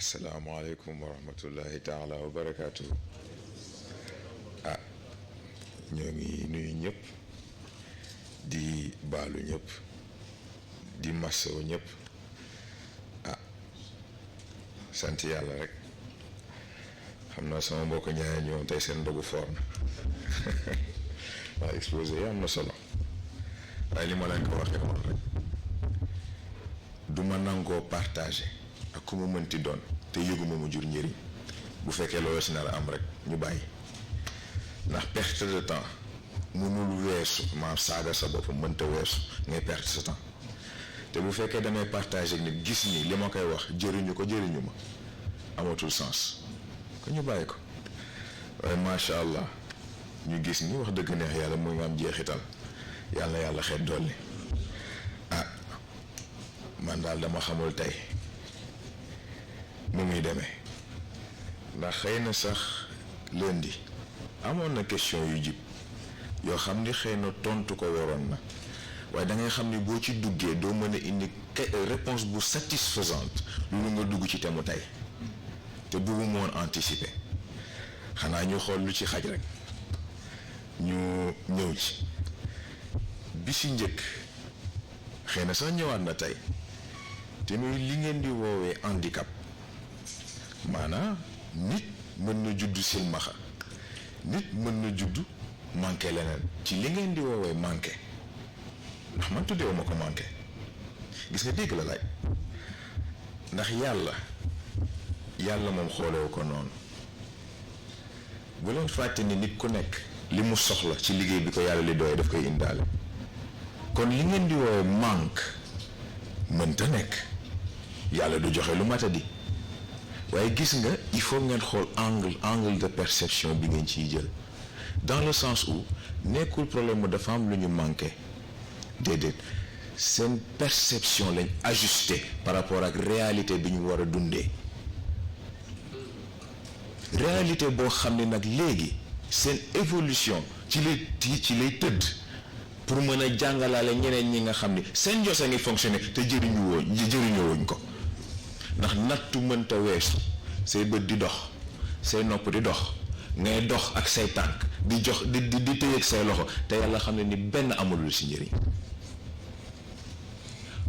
asalaamaaleykum wa rahmatullahi taala wa barakaatu. Ñoo ngi nuyu ñëpp di baalu ñëpp di masawu ñëpp sant yàlla rek. xam naa sama mbokk ñaareel ñoom tey seen ndogu foor na waaw exposé yi am na solo waaye li ma leen ko waxee woon rek du ma nangoo partagé ak ku ma mënti doon te yëguma mu jur njëriñ bu fekkee loolu si nar a am rek ñu bàyyi ndax perte de temps mënul weesu maam saaga sa bopp mënta weesu ngay perte sa temps te bu fekkee damay partagé ak nit gis ni li ma koy wax jëriñu ko jëriñu ma amatul sens ko ñu bàyyi ko waaye macha allah ñu gis ni wax dëgg neex yàlla mu ngi am jeexital yàlla na yàlla xeet dolli man daal dama xamul tey mu muy demee ndax xëy na sax lundi amoon na question yu jib yoo xam ni xëy na tontu ko waroon na waaye da ngay xam ni boo ci duggee doo mën a indi réponse bu satisfaisante loolu nga dugg ci temu tey te bëggu moon anticiper xanaa ñu xool lu ci xaj rek ñu ñëw ci bi si njëkk xëy na sax ñëwaat na tey te muy li ngeen di woowee handicap maanaam nit mën na juddu silmaxa nit mën na juddu manqué leneen ci li ngeen di woowee manqué ndax man tuddeewu ma ko manqué gis nga dégg la laaj ndax yàlla moom xoolewu ko noonu bu leen fàtte ni nit ku nekk li mu soxla ci liggéey bi ko yàlla li doy daf koy indaale kon li ngeen di woowee manque mënta nekk yàlla du joxe lu matadi waaye gis nga il faut ngeen xool angle de perception bi ngeen ciy jël dans le sens où nekkul problème mu dafa am lu ñu manqué déedéet seen perception lañ ajusté par rapport ak réalité bi ñu war a dundee réalité boo xam ne nag léegi seen évolution ci lay tëdd pour mën a jàngalaale ñeneen ñi nga xam ni seen njos a ngi fonctionné te jëriñoo wuñ ko ndax nattu mënta weesu say bët di dox say nopp di dox ngay dox ak say tànk di jox di téye ak say loxo te yàlla xam ne ni benn amulul ci njëriñ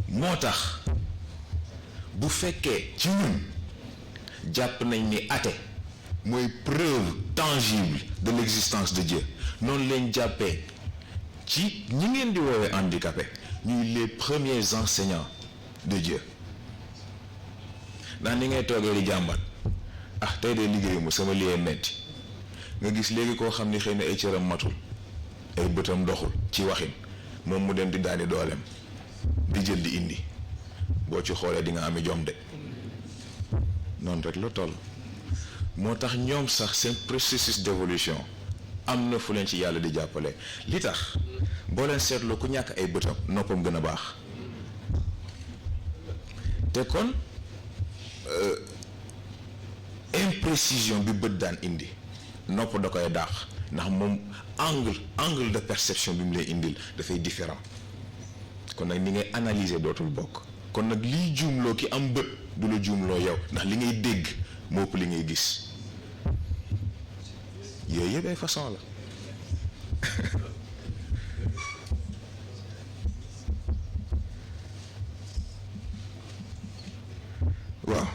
moo tax bu fekkee ci ñun jàpp nañ ni athée mooy preuve tangible de l'existence de Dieu noonu lañ jàppee ci ñi ngeen di woowee handicapé ñuy les premiers enseignants de Dieu ndax ni ngay toogee di jàmbat tey de liggéeyuma sama liggéey metti nga gis léegi koo xam ni xëy na ay cëram matul ay bëtam doxul ci waxin moom mu dem di daani dooleem di jël di indi boo ci xoolee di nga ami jom de noonu rek la toll moo tax ñoom sax seen processus d'évolution am na fu leen ci yàlla di jàppale li tax boo leen seetloo ku ñàkk ay bëtam noppam gën a baax te kon imprécision bi bët daan indi nopp da koy daax ndax moom angle de perception bi mu lay indil dafay différent kon nag ni ngay analyser dootul bokk kon nag liy juumloo ki am bët du la juumloo yow ndax li ngay dégg moo ëpp li ngay gis yooyu yëpp ay façon la waaw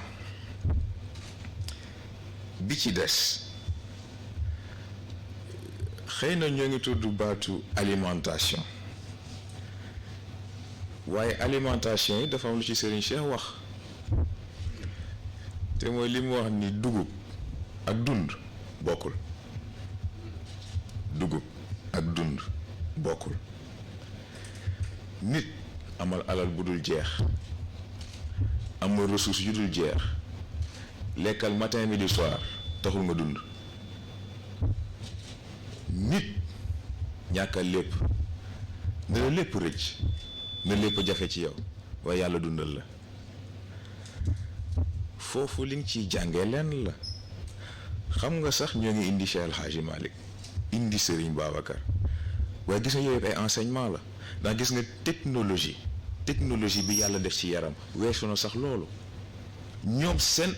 bi ci des xëy na ñoo ngi tudd baatu alimentation waaye alimentation yi dafa am lu ci Serigne Cheikh wax te mooy li mu wax ni dugub ak dund bokkul dugub ak dund bokkul nit amal alal bu dul jeex amal ressource yu dul jeex lekkal matin midi soir taxul nga dund nit ñàkkal lépp ne la lépp rëcc ne lépp jafe ci yow waaye yàlla dundal la foofu li nga ciy jàngee lenn la xam nga sax ñoo ngi indi Cheikh El Hadji Malick indi Serigne Babacar waaye gis nga yooyu ay enseignement la ndax gis nga technologie bi yàlla def ci yaram weesu na sax loolu ñoom seen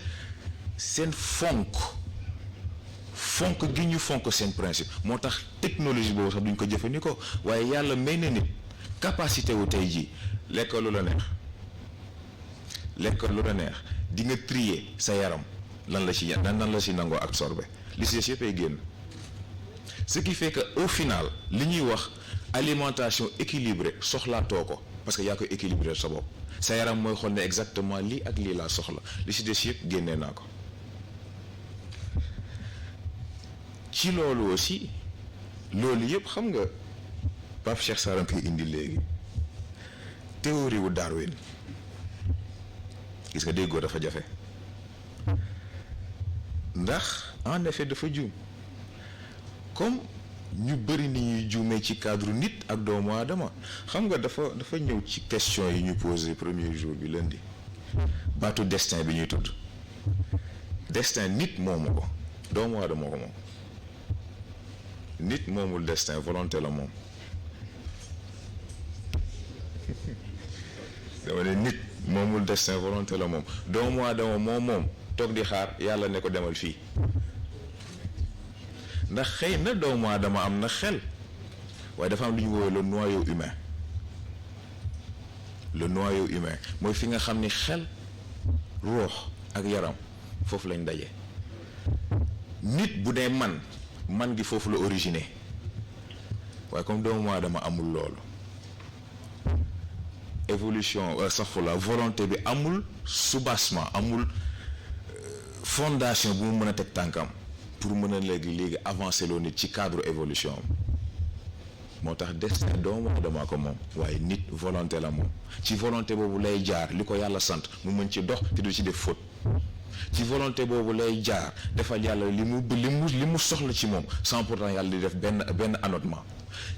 seen fonk gi ñu fonk seen principe moo tax technologie boobu sax duñ ko jëfandikoo waaye yàlla may na nit capacité wu tey jii lekk lu la neex di nga trier sa yaram lan la ci nangoo absorbé li ci des yëpp ay génn ce qui fait que au final li ñuy wax alimentation équilibrée soxlaatoo ko parce que yaa koy équilibré sa bopp sa yaram mooy xool ne exactement lii ak lii laa soxla li ci des yëpp génnee naa ko. ci loolu aussi loolu yëpp xam nga Pape Cheikh Sarr koy indi léegi théorie wu Darwin gis nga déggoo dafa jafe ndax en effet dafa juum comme ñu bëri ni ñuy juumee ci cadre nit ak doomu aadama xam nga dafa ñëw ci question yi ñu posé premier jour bi lundi baatu destin bi ñuy tudd destin nit moomu ko doomu aadama ko moom nit moomul destin volonté la moom dama ne nit moomul destin volonté la moom doomu aadama moom toog di xaar yàlla ne ko demal fii ndax xëy na doomu aadama am na xel waaye dafa am lu ñu woowee le noyau humain mooy fi nga xam ni xel ruux ak yaram foofu lañ daje nit bu dee man gi foofu la origine waaye comme doomu aadama amul loolu évolution la volonté bi amul soubassement amul fondation bu mu mën a teg tànkam pour mën a léegi avancer loo nit ci cadre évolution moo tax destin doomu aadama ko moom waaye nit volonté la moom ci volonté boobu lay jaar li ko yàlla sant mu mën ci dox te du ci def faute ci volonté boobu lay jaar defal yàlla li mu soxla ci moom sans pourtant yàlla di def benn annotement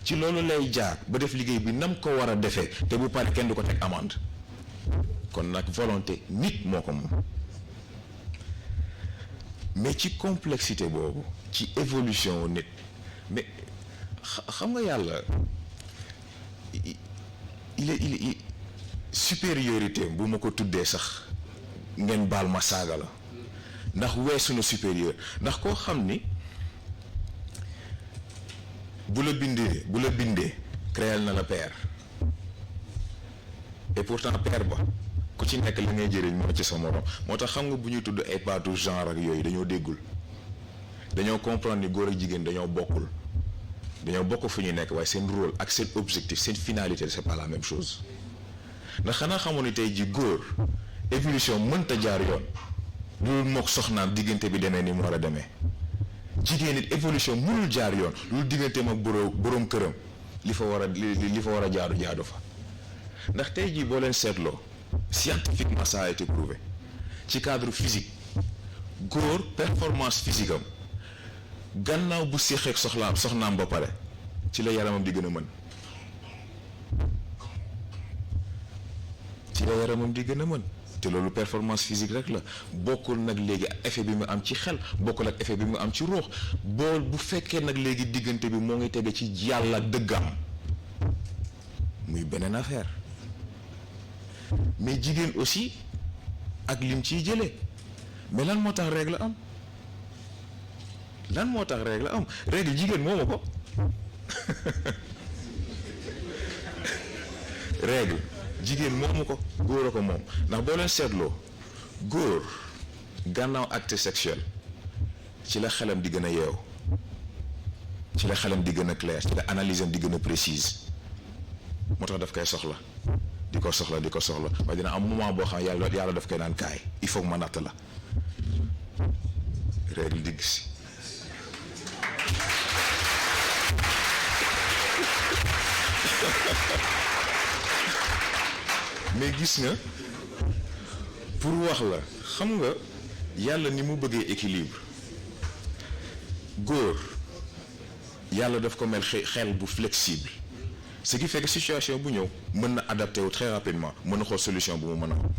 ci loolu lay jaar ba def liggéey bi nam ko war a defee te bu pare kenn du ko teg amende kon nag volonté nit moo ko moom mais ci complexité boobu ci évolution nit mais xam nga yàlla il supériorité bu ma ko tuddee sax ngeen baal ma saaga la ndax weesu na supérieur ndax koo xam ni bu la bindee créel na la père et pourtant père ba ku ci nekk li ngay jëriñ moo ci sa morom moo tax xam nga bu ñuy tudd ay baatu genre ak yooyu dañoo déggul dañoo comprendre ni góor ak jigéen dañoo bokk fu ñu nekk waaye seen rôle ak seen objectif seen finalité c'est pas la même chose ndax xanaa xamoon ni tey ji góor évolution mënta jaar yoon loolu mook soxnaam diggante bi demee ni mu war a demee jigéen it évolution mënul jaar yoon loolu digganteem ak boroom këram li fa war a jaadu fa ndax tey jii boo leen seetloo scientifiquement ça a été prouvé ci cadre physique góor performance physique am gannaaw bu séqeek soxnaam ba pare ci la yaramam di gën a mën te loolu performance physique rek la bokkul nag léegi effet bi mu am ci xel bokkul ak effet bi mu am ci ruux bu fekkee nag léegi diggante bi moo ngi tege ci yàlla dëggam muy beneen affaire mais jigéen aussi ak lim ciy jëlee mais lan moo tax règle am règle jigéen moomu ko règle jigéen moomu ko góor a ko moom ndax boo leen seetloo góor gannaaw acte sexuel ci la xelam di gën a yeew ci la xelam di gën a clair ci la analyse am di gën a précise moo tax daf koy soxla di ko soxla waaye dina am moment boo xam yàlla daf koy naan kaay il faut que ma natt la règle digg si mais gis nga pour wax la xam nga yàlla ni mu bëggee équilibre góor yàlla daf ko mel xel bu flexible ce qui fait que situation bu ñëw mën na adapté wu très rapidement mën na xool solution bu mu mën a am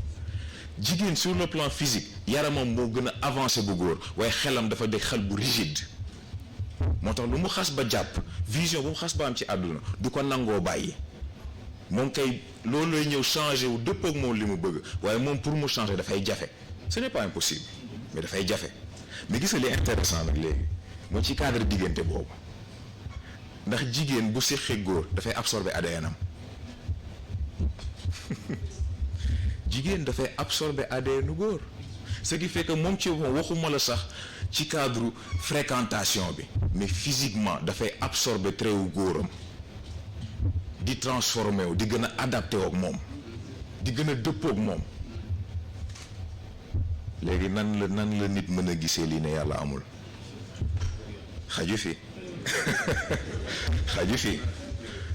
jigéen sur le plan physique yaramam moo gën a avancé bu góor waaye xelam dafa dégg xel bu rigide moo tax lu mu xas ba jàpp vision bu mu xas ba am ci àdduna du ko nangoo bàyyi moom kay loolu lay ñëw changé wu dëpp ak moom li mu bëgg waaye moom pour mu changer dafay jafe ce n'est pas impossible mais dafay jafe. mais gis nga li intéressant nag léegi mooy ci cadre diggante boobu ndax jigéen bu séqee góor dafay absorber ADN am jigéen dafay absorber ADN u góor ce qui fait que moom ci waxuma la sax ci cadre fréquentation bi mais physiquement dafay absorber trait wu góoram di transformé wu di gën a adapté wu ak moom di gën a dëppoo ak moom. léegi nan la nit mën a gisee lii ne yàlla amul xaju fi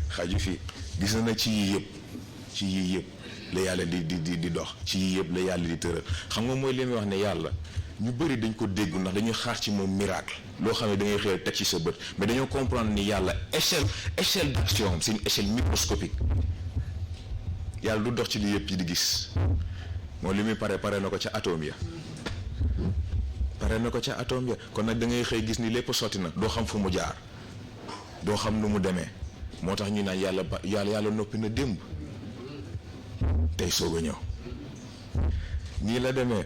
xaju fi gis na ci yii yëpp la yàlla di dox ci yii yëpp la yàlla di tëral xam nga mooy li muy wax ne yàlla ñu bëri dañ ko déggu ndax dañuy xaar ci moom miracle loo xam ne da ngay xëy teg ci sa bët mais dañoo comprendre ni yàlla échelle d'action c'est une échelle microscopique yàlla du dox ci li yëpp yi di gis moom li muy pare na ko ca atome ya kon nag da ngay xëy gis ni lépp sotti na doo xam fu mu jaar doo xam nu mu demee moo tax ñu naan yàlla noppi na démb tey soog a ñëw nii la demee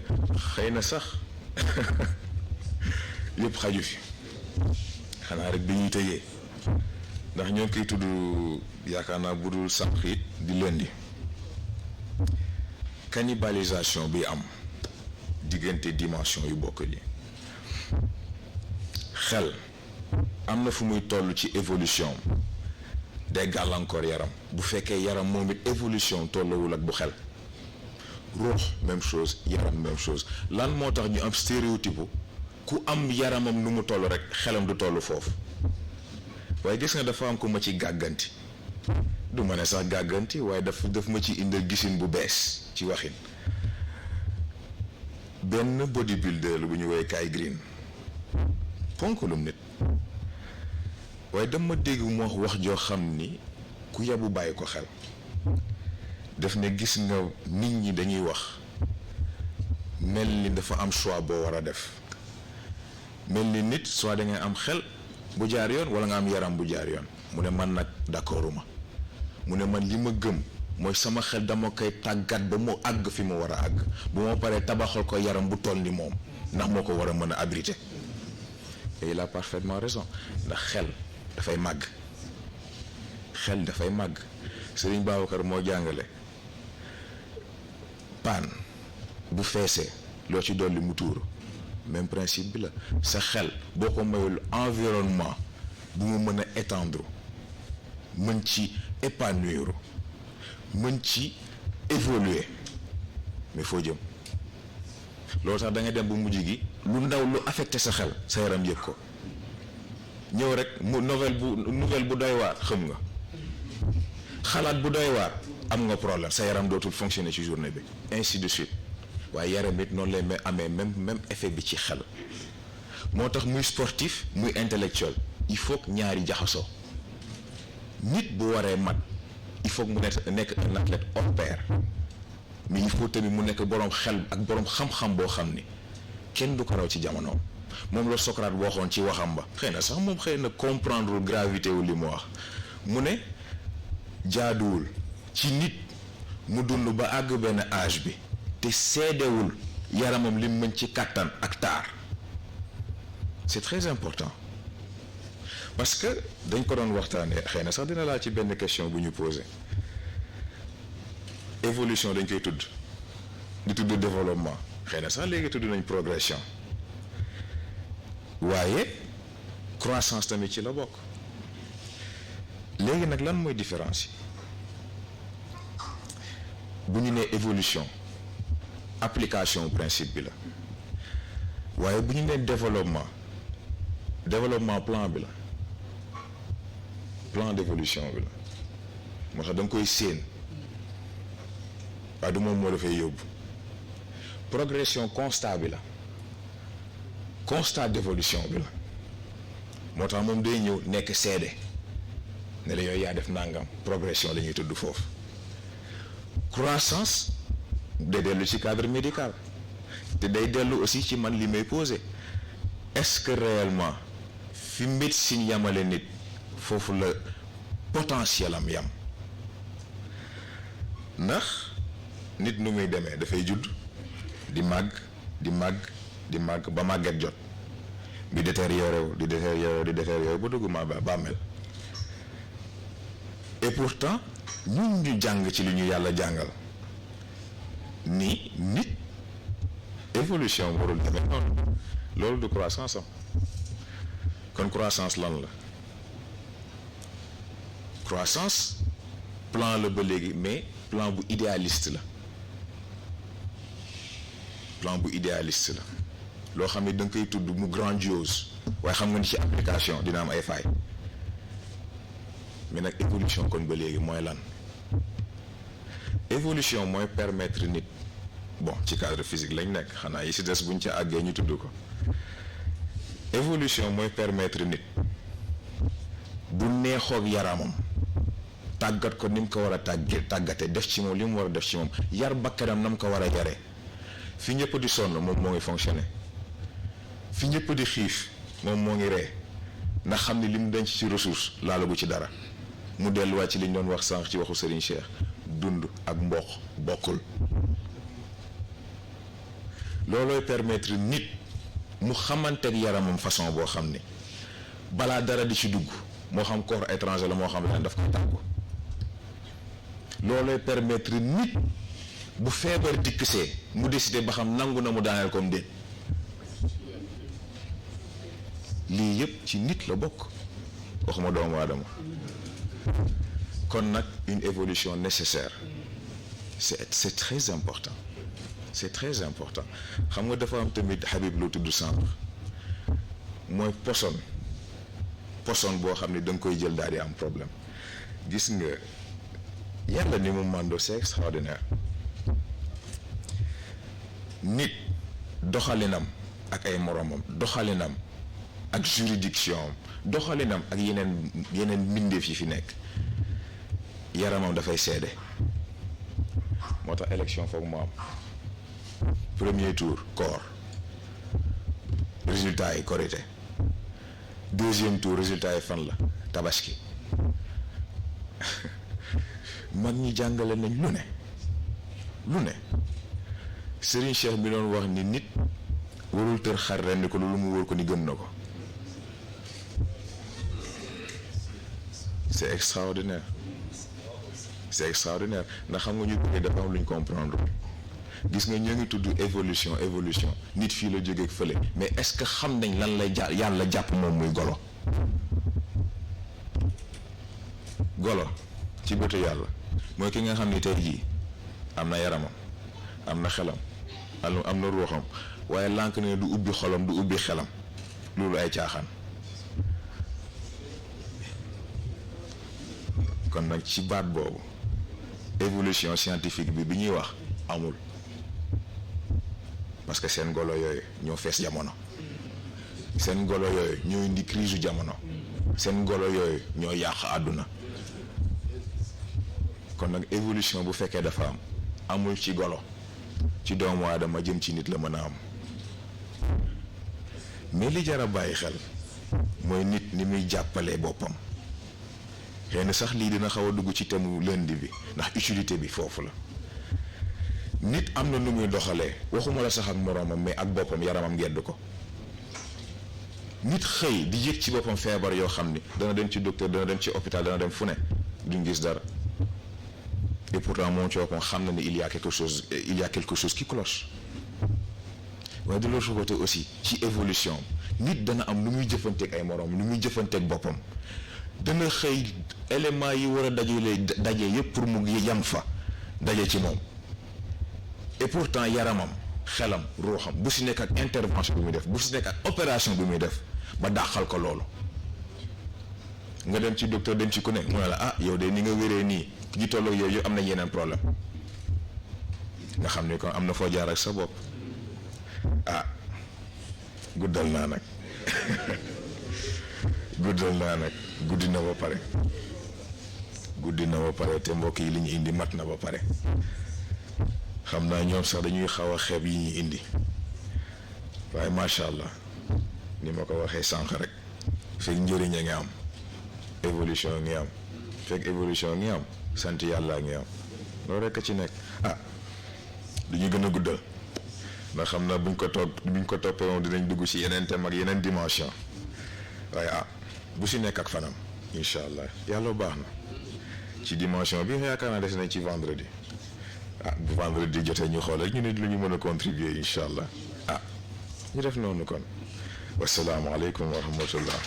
xëy na sax yëpp xaju fi xanaa rek bi ñuy tëjee ndax ñoo ngi koy tudd yaakaar naa budul sànq it di lundi cannibalisation bi am diggante dimension yu bokk li xel am na fu muy toll ci évolution day gàllankoor yaram bu fekkee yaram moom it évolution tollawul ak bu xel ruux même chose yaram même chose lan moo tax ñu am stéréotype ku am yaramam nu mu toll rek xelam du toll foofu waaye gis nga dafa am ko ma ci gàgganti du ma ne sax gàgganti waaye daf ma ci indal gisin bu bees ci waxin benn bodybuilder bu ñu woowee Kai Green ponkalum nit waaye dama dégg mu wax joo xam ni ku yabu bàyyi ko xel def ne gis nga nit ñi dañuy wax mel ni dafa am choix boo war a def mel ni nit soit da ngay am xel bu jaar yoon wala nga am yaram bu jaar yoon mu ne man nag d'accorduma mu ne man li ma gëm mooy sama xel dama koy tàggat ba mu àgg fi mu war a àgg bu ma paree tabaxal ko yaram bu toll ni moom ndax moo ko war a mën a abriter et il a parfaitement raison ndax xel dafay màgg Serigne Babacar moo jàngale paan bu feesee loo ci dolli mu tuuru même principe bi la sa xel boo ko mayul environnement bu mu mën a étendre mën ci épanouir mën ci évoluer mais foo jëm loolu tax da ngay dem bu mujj gi lu ndaw lu affecté sa xel sa yaram yëg ko ñëw rek mu nouvelle bu doy waar xam nga xalaat bu doy waar am nga problème sa yaram dootul fonctionner ci journée bi ainsi de suite waaye yaram it noonu lay amee même effet bi ci xel moo tax muy sportif muy intellectuel il faut que ñaari jaxasoo nit bu waree mat il faut que mu nekk un athlète hors pair mais il faut tamit mu nekk boroom xel ak boroom xam-xam boo xam ni kenn du ko raw ci jamonoom moom la Socrate waxoon ci waxam ba xëy na sax moom xëy na comprendre gravité wu li mu wax mu ne jaaduwul ci nit mu dund ba àgg benn âge bi te seedewul yaramam li mën ci kàttan ak taar c'est très important parce que dañ ko doon waxtaanee xëy na sax dina laa ci benn question bu ñu posé évolution dañ koy tudd di tudd développement xëy na sax léegi tudd nañ progression waaye croissance tamit ci la bokk léegi nag lan mooy différence yi bu ñu nee évolution application principe bi la waaye bu ñu nee développement plan bi la plan d'évolution bi la moo tax da nga koy séen waaye du moom moo dafay yóbbu progression constat bi la constat d'évolution bi la moo tax moom day ñëw nekk seede ne la yooyu yaa def nangam progression la ñuy tudd foofu croissance day dellu ci cadre médical te day dellu aussi ci man li may posé est-ce que réellement fi médecine yamale nit foofu la potentiel am yam ndax nit nu muy demee dafay judd di màgg di màgg ba màgget jot bi détérioré ba dugg ma bàmmeel. Et pourtant ñun ñu jàng ci li ñu yàlla jàngal ni nit évolution warul demee noonu loolu du croissance am kon croissance lan la croissance plan la ba léegi mais plan bu idéaliste la loo xam ne da nga koy tudd mu grandiose waaye xam nga ni ci application dina am ay failles mais nag évolution kon ba léegi mooy lan évolution mooy permettre nit bon ci cadre physique lañ nekk xanaa yi si des buñ ca àggee ñu tudd ko évolution mooy permettre nit bu neexoog yaramam tàggat ko ni mu ko war a tàggate def ci moom li mu war a def ci moom yar bakkanam na mu ko war a yaree fi ñëpp di sonn moom moo ngi fonctionner fi ñëpp di xiif moom moo ngi ree ndax xam ni li mu denc ci ressource laalagu ci dara mu delluwaat ci li ñu doon wax sànq ci waxu Serigne Cheikh dund ak mboq bokkul loolooy permettre nit mu xamanteeg yaramam façon boo xam ni balaa dara di ci dugg moo xam corps étranger la moo xam ne daf koy tàggu loolooy permettre nit bu feebar dikkisee mu décider ba xam nangu na mu daaneel comme déet lii yëpp ci nit la bokk waxuma doomu aadama kon nag une évolution nécessaire c'est très important xam nga dafa am tamit Habib lu tudd sànq mooy poson boo xam ne da nga koy jël daal di am problème gis nga yàlla ni mu màndoo c'est extraordinaire nit doxalinam ak ay moromam doxalinam ak juridiction doxalinam ak yeneen mbindeef yi fi nekk yaramam dafay seede moo tax élection foog mu am premier tour corps résultat yi korité deuxième tour résultat yi fan la tabaski mag ñi jàngale nañ lu ne Serigne Cheikh bi doon wax ni nit warul tër xar rendi ko lu mu wóor ko ni gëm na ko c'est extraordinaire ndax xam nga ñu bëggee dafa am lu ñu comprendre gis nga ñoo ngi tudd évolution nit fii la jógee fële mais est-ce que xam nañ lan lay yàlla jàpp moom muy golo ci bëtu yàlla mooy ki nga xam ni tey jii am na yaramam am na xelam am na ruuxam waaye lànk ne du ubbi xolam du ubbi xelam loolu ay caaxaan kon nag ci baat boobu évolution scientifique bi ñuy wax amul parce que seen golo yooyu ñoo fees jamono seen golo yooyu ñoo indi crise jamono seen golo yooyu ñoo yàq àdduna kon nag évolution bu fekkee dafa amul ci golo ci doomu aadama jëm ci nit la mën a am mais li jar a bàyyi xel mooy nit ni muy jàppalee boppam xëy na sax lii dina xaw a dugg ci thème lundi bi ndax utilité bi foofu la nit am na nu muy doxalee waxuma la sax ak moroomam mais ak boppam yaramam gedd ko nit xëy di yëg ci boppam feebar yoo xam ni dana dem ci docteur dana dem ci hôpital dana dem fu ne duñ gis dara et pourtant moom ci boppam xam na ni il y a quelque chose qui cloche waaye de l'autre côté aussi ci évolution nit dana am nu muy jëfanteeg ay moroom nu muy jëfanteeg boppam dana xëy éléments yi war a daje yëpp pour mu yam fa daje ci moom et pourtant yaramam xelam ruuxam bu si nekk ak intervention bi muy def bu si nekk ak opération bi muy def ba dàqal ko loolu nga dem ci docteur dem ci ku ne mu ne la yow de ni nga wéree nii ñi tolloog yooyu yëpp am nañ yeneen problème nga xam ne kon am na foo jaar ak sa bopp guddal naa nag guddi na ba pare te mbokk yi li ñu indi mat na ba pare xam naa ñoom sax dañuy xaw a xeeb yi ñu indi waaye macha allah ni ma ko waxee sànq rek fekk njëriñ a ngi am évolution ngi am fekk évolution ngi am sant yàlla ngi am loolu rek a ci nekk du ñu gën a guddal ndax xam naa buñ ko toppee moom dinañ dugg ci yeneen thème ak yeneen dimension waaye bu si nekk ak fanam incha allah yàlla baax na ci dimension bi yaakaar naa des nañ ci vendredi bu vendredi jotee ñu xool rek ñu ne lu ñu mën a contribuer incha allah ñu def noonu kon wasalaamualeykum wa rahmatullah.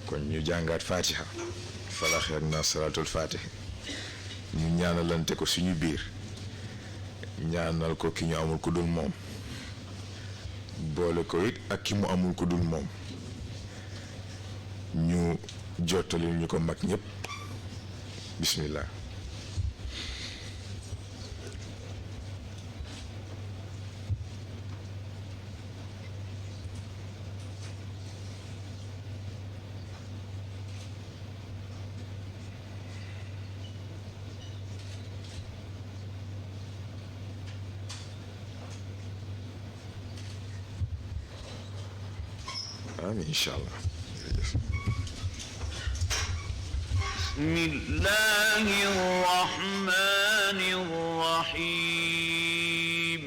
kon ñu jàngaat fatiha falax ak naa salaatul fatiha ñu ñaanalante ko suñu biir ñaanal ko ki ñu amul ku dul moom boole ko it ak ki mu amul ku dul moom ñu jottali ñu ko mag ñëpp bismillah. آمين إن شاء الله. بسم الله الرحمن الرحيم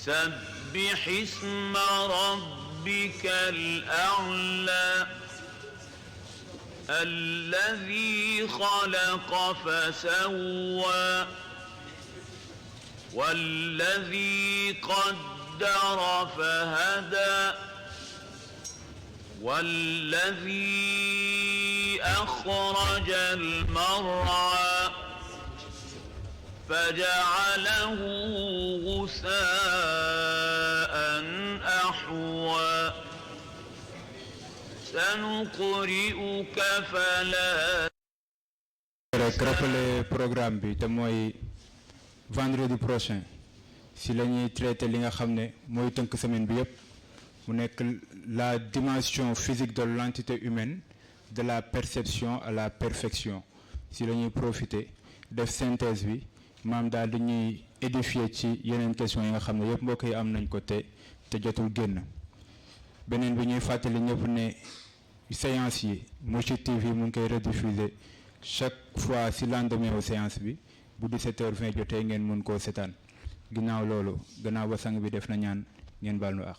سبح اسم ربك الأعلى الذي خلق فسوى والذي قدر فهدى والذي أخرج المرعى فجعله غثاء أحوى سنقرئك فلا. rek rappeler programme bi te mooy vendredi prochain si la ñuy traité li nga xam ne mooy tënk semaine bi yépp mu nekk la dimension physique de l'entité humaine de la perception à la perfection si la ñuy profiter def synthèse bi maam daal di ñuy édifier ci yeneen question yi nga xam ne yépp mbokk yi am nañ ko te jotul génn. beneen bi ñuy fàttali ñëpp ne séance yi Mourchid TV mu ngi koy rediffuser chaque fois si lendemain au séance bi bu 17h20 jotee ngeen mën koo seetaan ginnaaw loolu gannaaw ba sang bi def na ñaan ngeen baal nu àq.